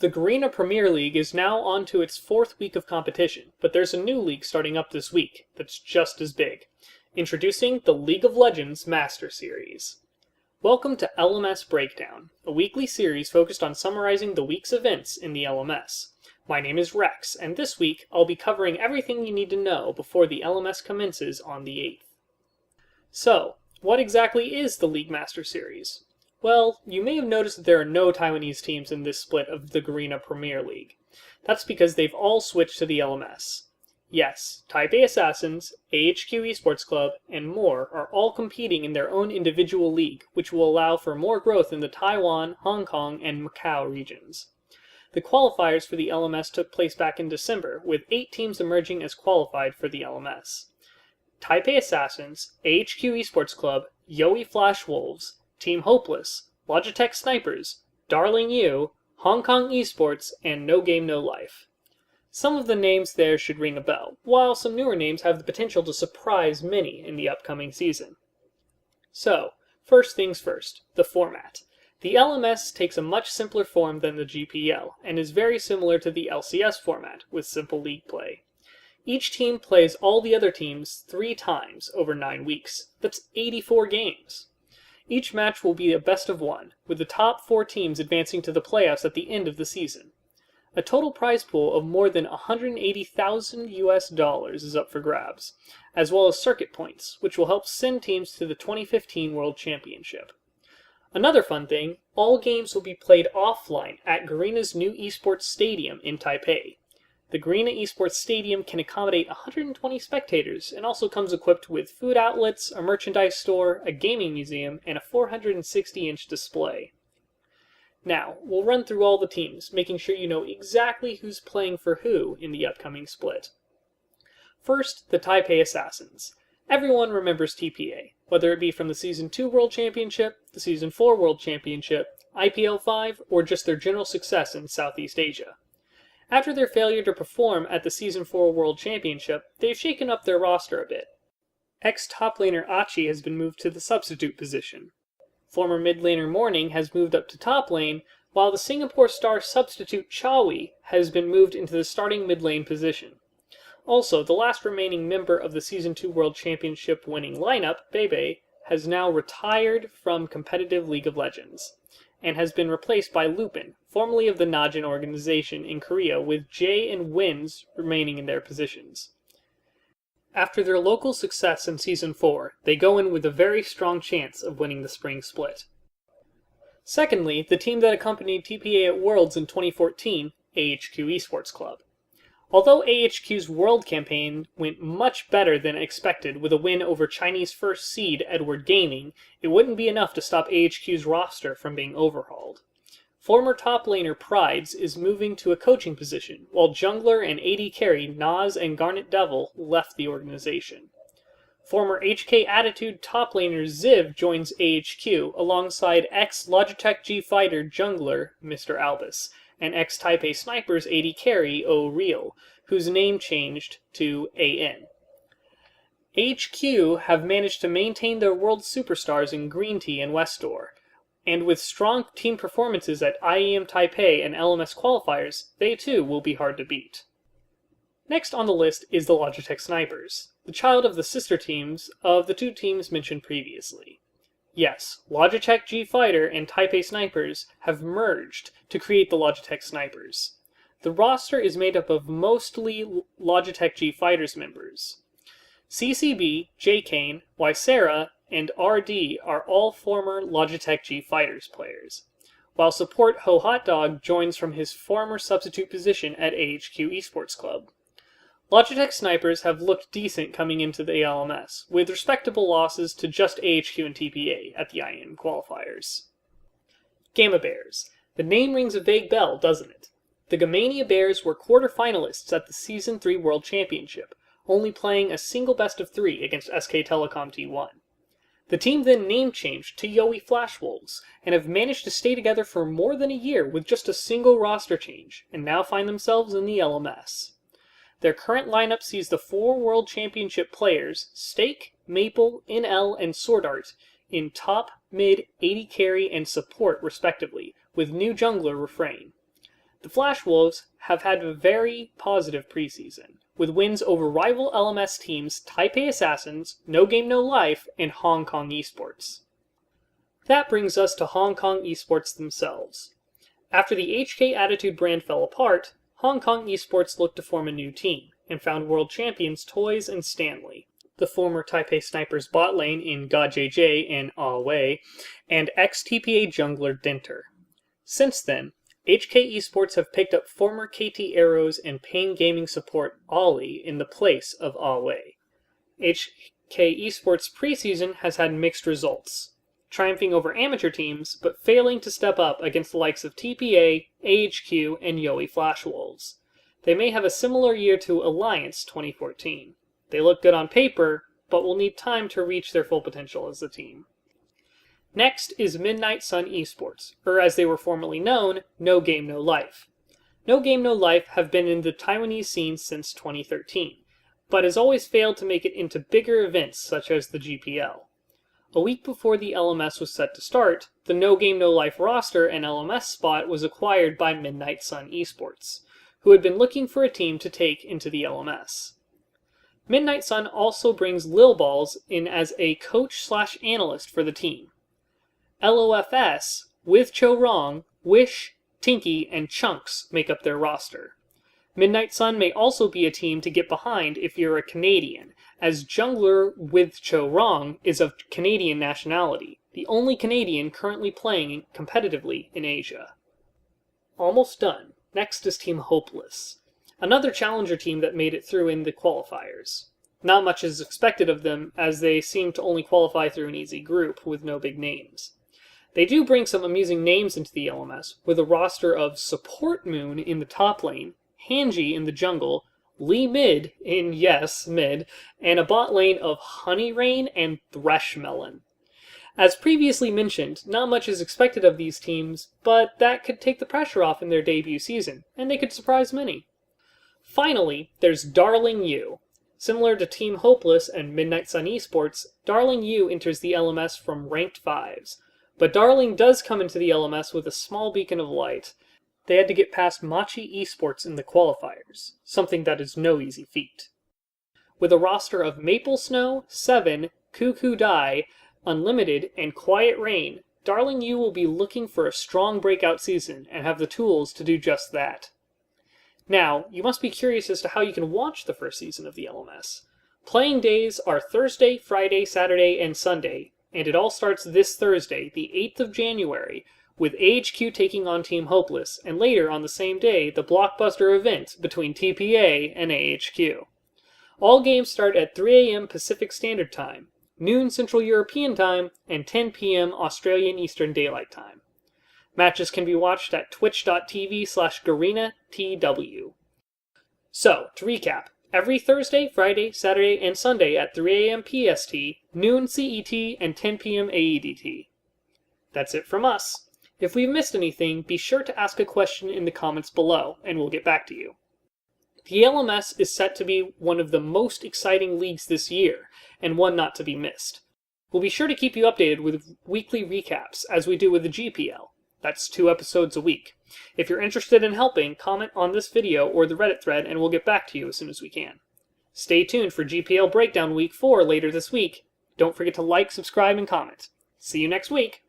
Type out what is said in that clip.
The Garena Premier League is now on to its fourth week of competition, but there's a new league starting up this week that's just as big. Introducing the League of Legends Master Series. Welcome to LMS Breakdown, a weekly series focused on summarizing the week's events in the LMS. My name is Rex, and this week I'll be covering everything you need to know before the LMS commences on the 8th. So, what exactly is the League Master Series? Well, you may have noticed that there are no Taiwanese teams in this split of the Garena Premier League. That's because they've all switched to the LMS. Yes, Taipei Assassins, AHQ Esports Club, and more are all competing in their own individual league, which will allow for more growth in the Taiwan, Hong Kong, and Macau regions. The qualifiers for the LMS took place back in December, with 8 teams emerging as qualified for the LMS. Taipei Assassins, AHQ Esports Club, Yowie Flash Wolves, Team Hopeless, Logitech Snipers, Darling U, Hong Kong Esports, and No Game No Life. Some of the names there should ring a bell, while some newer names have the potential to surprise many in the upcoming season. So, first things first, the format. The LMS takes a much simpler form than the GPL, and is very similar to the LCS format, with simple league play. Each team plays all the other teams 3 times over 9 weeks. That's 84 games. Each match will be a best of 1, with the top 4 teams advancing to the playoffs at the end of the season. A total prize pool of more than $180,000 is up for grabs, as well as circuit points, which will help send teams to the 2015 World Championship. Another fun thing, all games will be played offline at Garena's new esports stadium in Taipei. The Garena Esports Stadium can accommodate 120 spectators and also comes equipped with food outlets, a merchandise store, a gaming museum, and a 460-inch display. Now, we'll run through all the teams, making sure you know exactly who's playing for who in the upcoming split. First, the Taipei Assassins. Everyone remembers TPA, whether it be from the Season 2 World Championship, the Season 4 World Championship, IPL 5, or just their general success in Southeast Asia. After their failure to perform at the Season 4 World Championship, they've shaken up their roster a bit. Ex-top laner Achi has been moved to the substitute position. Former mid laner Morning has moved up to top lane, while the Singapore star substitute Chawi has been moved into the starting mid lane position. Also, the last remaining member of the Season 2 World Championship winning lineup, Bebe, has now retired from competitive League of Legends, and has been replaced by Lupin, formerly of the Najin organization in Korea, with Jay and Wins remaining in their positions. After their local success in Season 4, they go in with a very strong chance of winning the spring split. Secondly, the team that accompanied TPA at Worlds in 2014, AHQ Esports Club. Although AHQ's World campaign went much better than expected with a win over Chinese first seed Edward Gaming, it wouldn't be enough to stop AHQ's roster from being overhauled. Former top laner Prides is moving to a coaching position, while jungler and AD carry Nas and Garnet Devil left the organization. Former HK Attitude top laner Ziv joins AHQ alongside ex-Logitech G Fighter jungler Mr. Albus, and ex-Taipei Snipers AD carry O'Real, whose name changed to AN. HQ have managed to maintain their world superstars in Green Tea and Westor, and with strong team performances at IEM Taipei and LMS qualifiers, they too will be hard to beat. Next on the list is the Logitech Snipers, the child of the sister teams of the 2 teams mentioned previously. Yes, Logitech G Fighter and Taipei Snipers have merged to create the Logitech Snipers. The roster is made up of mostly Logitech G Fighters members. CCB, J-Kane, Ysera, and RD are all former Logitech G Fighters players, while support Ho Hot Dog joins from his former substitute position at AHQ Esports Club. Logitech Snipers have looked decent coming into the LMS, with respectable losses to just AHQ and TPA at the IM qualifiers. Gamma Bears. The name rings a vague bell, doesn't it? The Gamania Bears were quarter-finalists at the Season 3 World Championship, only playing a single best of 3 against SK Telecom T1. The team then name changed to Yowie Flash Wolves, and have managed to stay together for more than a year with just a single roster change, and now find themselves in the LMS. Their current lineup sees the 4 World Championship players, Stake, Maple, NL, and Sword Art, in top, mid, AD carry, and support respectively, with new jungler Refrain. The Flash Wolves have had a very positive preseason, with wins over rival LMS teams Taipei Assassins, No Game No Life, and Hong Kong Esports. That brings us to Hong Kong Esports themselves. After the HK Attitude brand fell apart, Hong Kong Esports looked to form a new team, and found world champions Toys and Stanley, the former Taipei Snipers bot lane in GodJJ and Ah Wei, and ex-TPA jungler Dinter. Since then, HK Esports have picked up former KT Arrows and Pain Gaming support Ollie in the place of Ah Wei. HK Esports preseason has had mixed results, triumphing over amateur teams, but failing to step up against the likes of TPA, AHQ, and Yowie Flash Wolves. They may have a similar year to Alliance 2014. They look good on paper, but will need time to reach their full potential as a team. Next is Midnight Sun Esports, or as they were formerly known, No Game No Life. No Game No Life have been in the Taiwanese scene since 2013, but has always failed to make it into bigger events such as the GPL. A week before the LMS was set to start, the No Game No Life roster and LMS spot was acquired by Midnight Sun Esports, who had been looking for a team to take into the LMS. Midnight Sun also brings Lil Balls in as a coach/analyst for the team. LOFS, with Cho Rong, Wish, Tinky, and Chunks make up their roster. Midnight Sun may also be a team to get behind if you're a Canadian, as jungler with Cho Rong is of Canadian nationality, the only Canadian currently playing competitively in Asia. Almost done. Next is Team Hopeless, another challenger team that made it through in the qualifiers. Not much is expected of them, as they seem to only qualify through an easy group with no big names. They do bring some amusing names into the LMS, with a roster of Support Moon in the top lane, Hanji in the jungle, Lee Mid in, yes, mid, and a bot lane of Honey Rain and Thresh Melon. As previously mentioned, not much is expected of these teams, but that could take the pressure off in their debut season, and they could surprise many. Finally, there's Darling U. Similar to Team Hopeless and Midnight Sun Esports, Darling U enters the LMS from ranked 5s, but Darling does come into the LMS with a small beacon of light. They had to get past Machi Esports in the qualifiers, something that is no easy feat. With a roster of Maple Snow, Seven, Cuckoo Die, Unlimited, and Quiet Rain, Darling U will be looking for a strong breakout season and have the tools to do just that. Now, you must be curious as to how you can watch the first season of the LMS. Playing days are Thursday, Friday, Saturday, and Sunday, and it all starts this Thursday, the 8th of January, with AHQ taking on Team Hopeless, and later on the same day, the blockbuster event between TPA and AHQ. All games start at 3 a.m. Pacific Standard Time, noon Central European Time, and 10 p.m. Australian Eastern Daylight Time. Matches can be watched at twitch.tv/GarenaTW. So, to recap, every Thursday, Friday, Saturday, and Sunday at 3 a.m. PST, noon CET, and 10 p.m. AEDT. That's it from us. If we've missed anything, be sure to ask a question in the comments below, and we'll get back to you. The LMS is set to be one of the most exciting leagues this year, and one not to be missed. We'll be sure to keep you updated with weekly recaps, as we do with the GPL. That's 2 episodes a week. If you're interested in helping, comment on this video or the Reddit thread, and we'll get back to you as soon as we can. Stay tuned for GPL Breakdown Week 4 later this week. Don't forget to like, subscribe, and comment. See you next week!